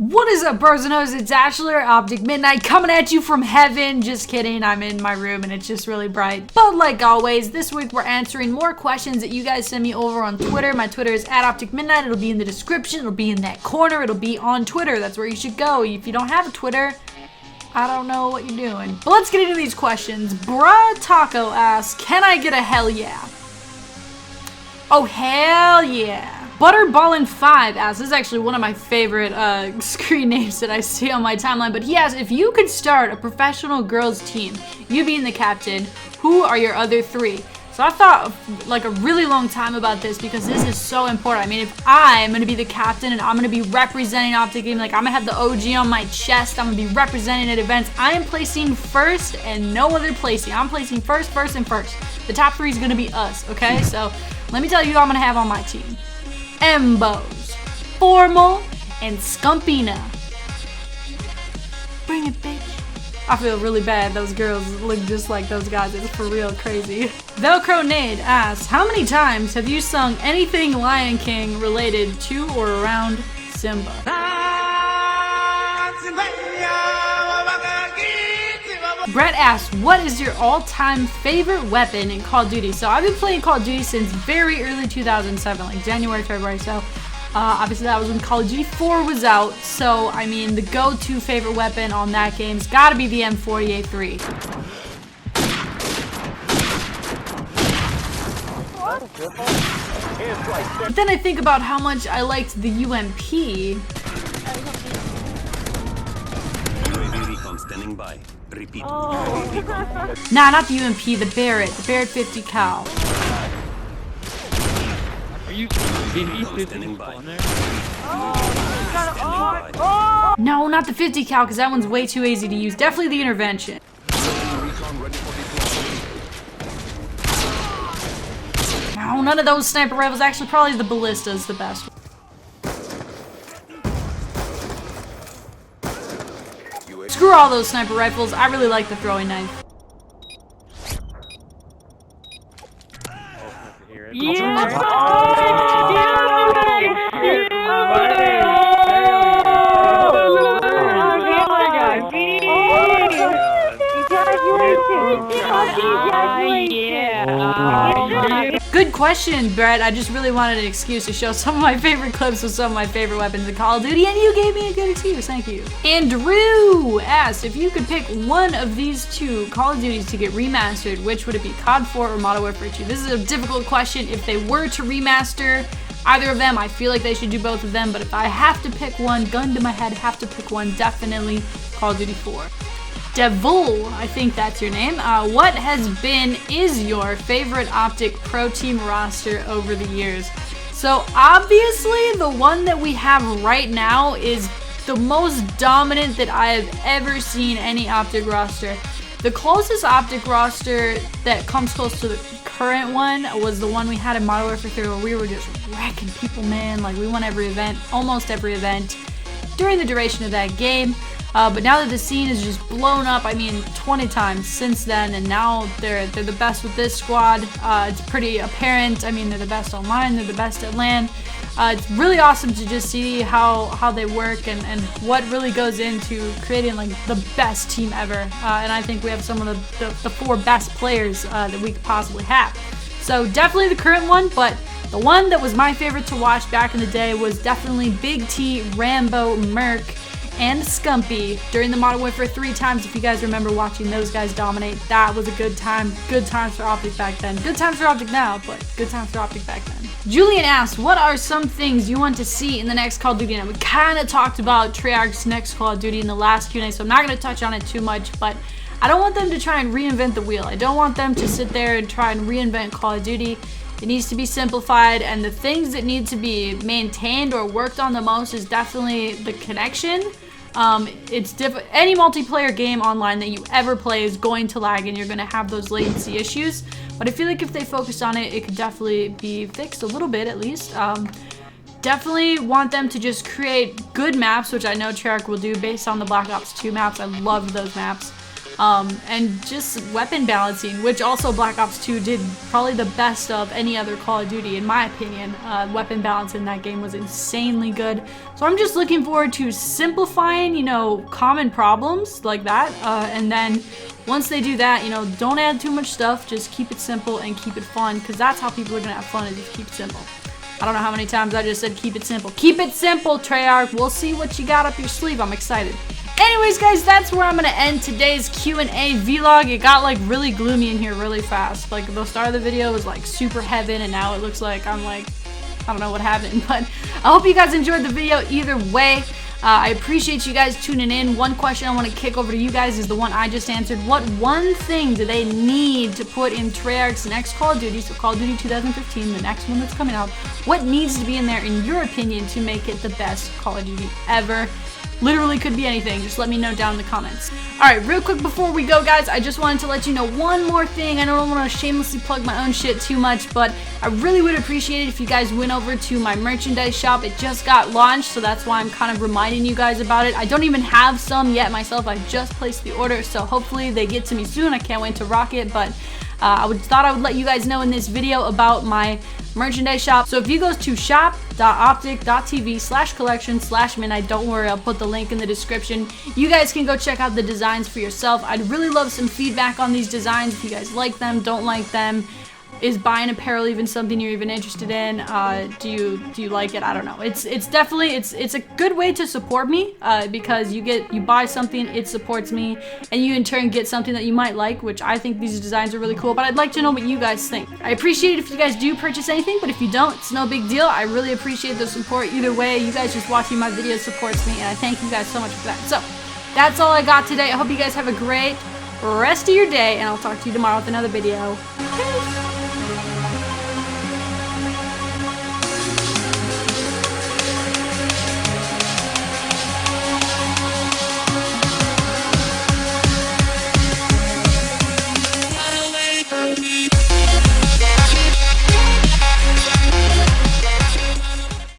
What is up, bros and hoes? It's Ashley, OpTic MiDNiTE, coming at you from heaven. Just kidding, I'm in my room and it's just really bright. But like always, this week we're answering more questions that you guys send me over on Twitter. My Twitter is @OpTicMiDNiTE. It'll be in the description, it'll be in that corner, it'll be on Twitter. That's where you should go. If you don't have a Twitter, I don't know what you're doing. But let's get into these questions. Bruh Taco asks, can I get a hell yeah? Oh, hell yeah. Butterballin5 asks, this is actually one of my favorite screen names that I see on my timeline, but he asks, if you could start a professional girls team, you being the captain, who are your other three? So I thought like a really long time about this because this is so important. I mean, if I'm going to be the captain and I'm going to be representing OpTic Game, like I'm going to have the OG on my chest, I'm going to be representing at events, I am placing first and no other placing. I'm placing first. The top three is going to be us, okay? So let me tell you who I'm going to have on my team. Embos, Formal, and Scumpina. Bring it, bitch. I feel really bad. Those girls look just like those guys. It's for real crazy. Velcro Nade asks, how many times have you sung anything Lion King related to or around Simba? Brett asks, what is your all-time favorite weapon in Call of Duty? So I've been playing Call of Duty since very early 2007, like January, February. So obviously that was when Call of Duty 4 was out. So I mean, the go-to favorite weapon on that game's gotta be the M40A3. But then I think about how much I liked the UMP. Standing by. Repeat. Oh. Nah, not the UMP, the Barrett 50 cal. Are you standing by? No, not the 50 cal, because that one's way too easy to use. Definitely the intervention. No, none of those sniper rifles. Actually, probably the ballista is the best one. Screw all those sniper rifles. I really like the throwing knife. Good question, Brett. I just really wanted an excuse to show some of my favorite clips with some of my favorite weapons in Call of Duty, and you gave me a good excuse. Thank you. Andrew asked, if you could pick one of these two Call of Duties to get remastered, which would it be, COD 4 or Modern Warfare 2? This is a difficult question. If they were to remaster either of them, I feel like they should do both of them, but if I have to pick one, gun to my head, have to pick one, definitely Call of Duty 4. Devil, I think that's your name. What is your favorite OpTic Pro Team roster over the years? So obviously the one that we have right now is the most dominant that I have ever seen any OpTic roster. The closest OpTic roster that comes close to the current one was the one we had in Modern Warfare 3 where we were just wrecking people, man. Like we won every event, almost every event during the duration of that game. But now that the scene is just blown up, I mean 20 times since then, and now they're the best with this squad. It's pretty apparent. I mean, they're the best online, they're the best at LAN. It's really awesome to just see how they work and what really goes into creating like the best team ever. And I think we have some of the four best players that we could possibly have. So definitely the current one, but the one that was my favorite to watch back in the day was definitely Big T, Rambo, Merc, and Scumpy during the Modern Warfare 3 times. If you guys remember watching those guys dominate, that was a good time. Good times for OpTic back then. Good times for OpTic now, but good times for OpTic back then. Julian asked, what are some things you want to see in the next Call of Duty? And we kind of talked about Treyarch's next Call of Duty in the last Q&A, so I'm not going to touch on it too much, but I don't want them to try and reinvent the wheel. I don't want them to sit there and try and reinvent Call of Duty. It needs to be simplified, and the things that need to be maintained or worked on the most is definitely the connection. Any multiplayer game online that you ever play is going to lag and you're going to have those latency issues, but I feel like if they focused on it, it could definitely be fixed a little bit at least. Definitely want them to just create good maps, which I know Treyarch will do based on the Black Ops 2 maps. I love those maps. and just weapon balancing, which also Black Ops 2 did probably the best of any other Call of Duty, in my opinion. Weapon balance in that game was insanely good. So I'm just looking forward to simplifying, you know, common problems like that, and then once they do that, you know, don't add too much stuff, just keep it simple and keep it fun, because that's how people are gonna have fun, is if you keep it simple. I don't know how many times I just said keep it simple. Keep it simple, Treyarch. We'll see what you got up your sleeve. I'm excited. Anyways, guys, that's where I'm gonna end today's Q&A vlog. It got like really gloomy in here really fast. Like the start of the video was like super heaven, and now it looks like I'm like, I don't know what happened, but I hope you guys enjoyed the video either way. I appreciate you guys tuning in. One question I want to kick over to you guys is the one I just answered. What one thing do they need to put in Treyarch's next Call of Duty, so Call of Duty 2015, the next one that's coming out, what needs to be in there, in your opinion, to make it the best Call of Duty ever? Literally could be anything. Just let me know down in the comments. Alright, real quick before we go, guys, I just wanted to let you know one more thing. I don't want to shamelessly plug my own shit too much, but I really would appreciate it if you guys went over to my merchandise shop. It just got launched, so that's why I'm kind of reminding you guys about it. I don't even have some yet myself. I just placed the order, so hopefully they get to me soon. I can't wait to rock it, but I thought I would let you guys know in this video about my merchandise shop. So if you go to shop.optic.tv/collection/MiDNiTE, don't worry, I'll put the link in the description. You guys can go check out the designs for yourself. I'd really love some feedback on these designs. If you guys like them, don't like them. Is buying apparel even something you're even interested in? Do you like it? I don't know. It's definitely it's a good way to support me, because you buy something, it supports me, and you in turn get something that you might like, which I think these designs are really cool. But I'd like to know what you guys think. I appreciate it if you guys do purchase anything, but if you don't, it's no big deal. I really appreciate the support either way. You guys just watching my videos supports me, and I thank you guys so much for that. So that's all I got today. I hope you guys have a great rest of your day, and I'll talk to you tomorrow with another video.